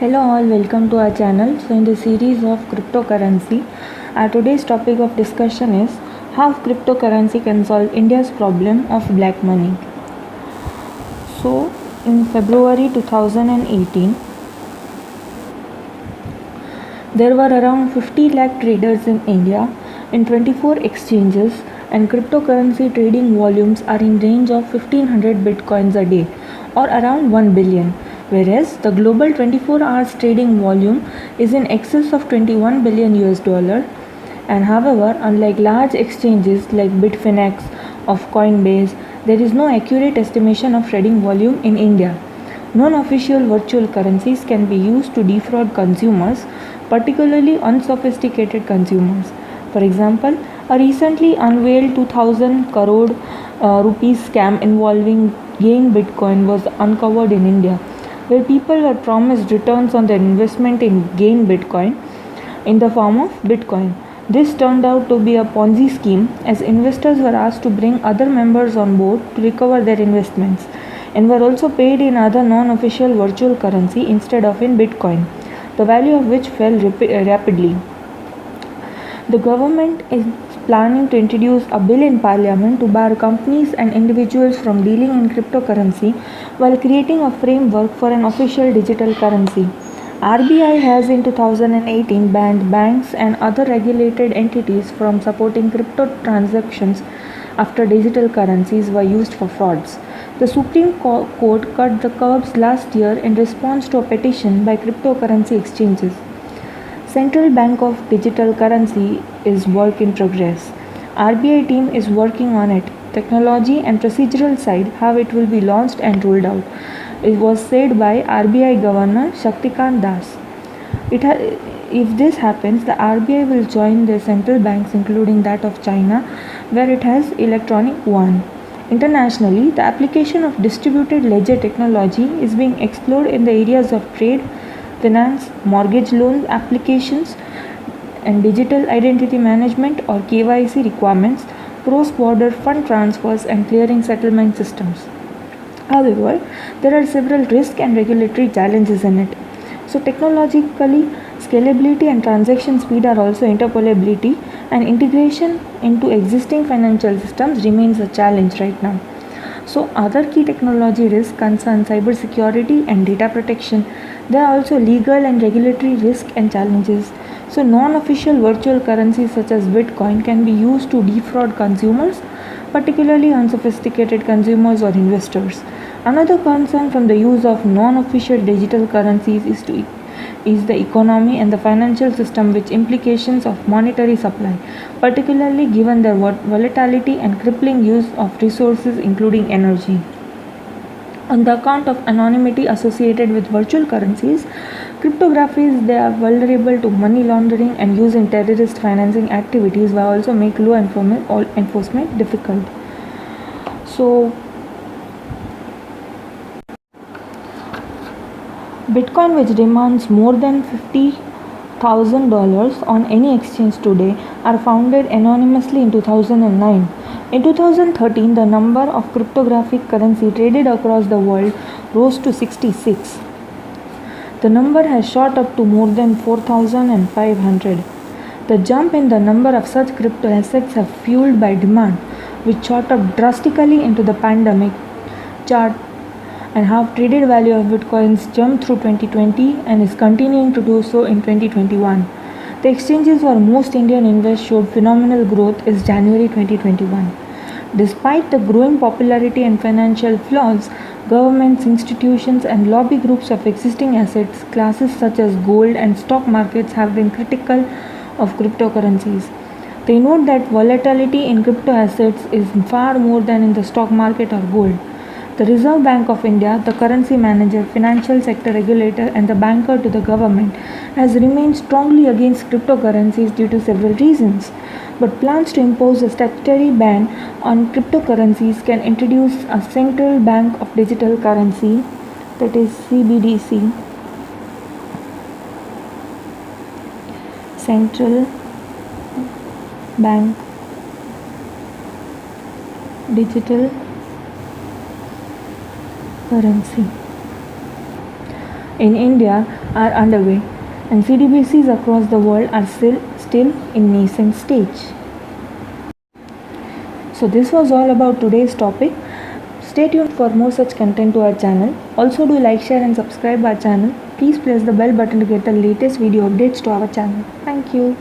Hello all, welcome to our channel. So in the series of cryptocurrency, our today's topic of discussion is how cryptocurrency can solve India's problem of black money. So in February 2018, there were around 50 lakh traders in India in 24 exchanges, and cryptocurrency trading volumes are in range of 1500 bitcoins a day or around 1 billion, whereas the global 24 hours trading volume is in excess of 21 billion US dollar. And however, unlike large exchanges like Bitfinex of Coinbase, there is no accurate estimation of trading volume in India. Non-official virtual currencies can be used to defraud consumers, particularly unsophisticated consumers. For example, a recently unveiled 2000 crore rupees scam involving Gain Bitcoin was uncovered in India, where people were promised returns on their investment in Gain Bitcoin in the form of Bitcoin. This turned out to be a Ponzi scheme, as investors were asked to bring other members on board to recover their investments and were also paid in other non-official virtual currency instead of in Bitcoin, the value of which fell rapidly. The government is planning to introduce a bill in parliament to bar companies and individuals from dealing in cryptocurrency while creating a framework for an official digital currency. RBI has in 2018 banned banks and other regulated entities from supporting crypto transactions after digital currencies were used for frauds. The Supreme Court cut the curbs last year in response to a petition by cryptocurrency exchanges. Central Bank of Digital Currency is work in progress. RBI team is working on it. Technology and procedural side, how it will be launched and rolled out. It was said by RBI Governor Shaktikant Das. If this happens, the RBI will join the central banks, including that of China, where it has electronic yuan. Internationally, the application of distributed ledger technology is being explored in the areas of trade, finance, mortgage loan applications, and digital identity management or KYC requirements, cross-border fund transfers, and clearing settlement systems. However, there are several risks and regulatory challenges in it. So, technologically, scalability and transaction speed are also interoperability, and integration into existing financial systems remains a challenge right now. So, other key technology risks concern cybersecurity and data protection. There are also legal and regulatory risks and challenges. So, non-official virtual currencies such as Bitcoin can be used to defraud consumers, particularly unsophisticated consumers or investors. Another concern from the use of non-official digital currencies is the economy and the financial system, with implications of monetary supply, particularly given their volatility and crippling use of resources including energy. On the account of anonymity associated with virtual currencies, cryptographies, they are vulnerable to money laundering and use in terrorist financing activities, while also make law enforcement difficult. So, Bitcoin, which demands more than $50,000 on any exchange today, are founded anonymously in 2009. In 2013, the number of cryptographic currency traded across the world rose to 66. The number has shot up to more than 4,500. The jump in the number of such crypto assets have fueled by demand, which shot up drastically into the pandemic chart, and have traded value of bitcoins jumped through 2020 and is continuing to do so in 2021. The exchanges where most Indian investors showed phenomenal growth is January 2021. Despite the growing popularity and financial flaws, governments, institutions, and lobby groups of existing assets classes such as gold and stock markets have been critical of cryptocurrencies. They note that volatility in crypto assets is far more than in the stock market or gold. The Reserve Bank of India, the currency manager, financial sector regulator, and the banker to the government, has remained strongly against cryptocurrencies due to several reasons. But plans to impose a statutory ban on cryptocurrencies can introduce a central bank of digital currency, that is CBDC, central bank digital currency. in India are underway, and CDBCs across the world are still in nascent stage. So this was all about today's topic. Stay tuned for more such content to our channel. Also do like, share and subscribe our channel. Please press the bell button to get the latest video updates to our channel. Thank you.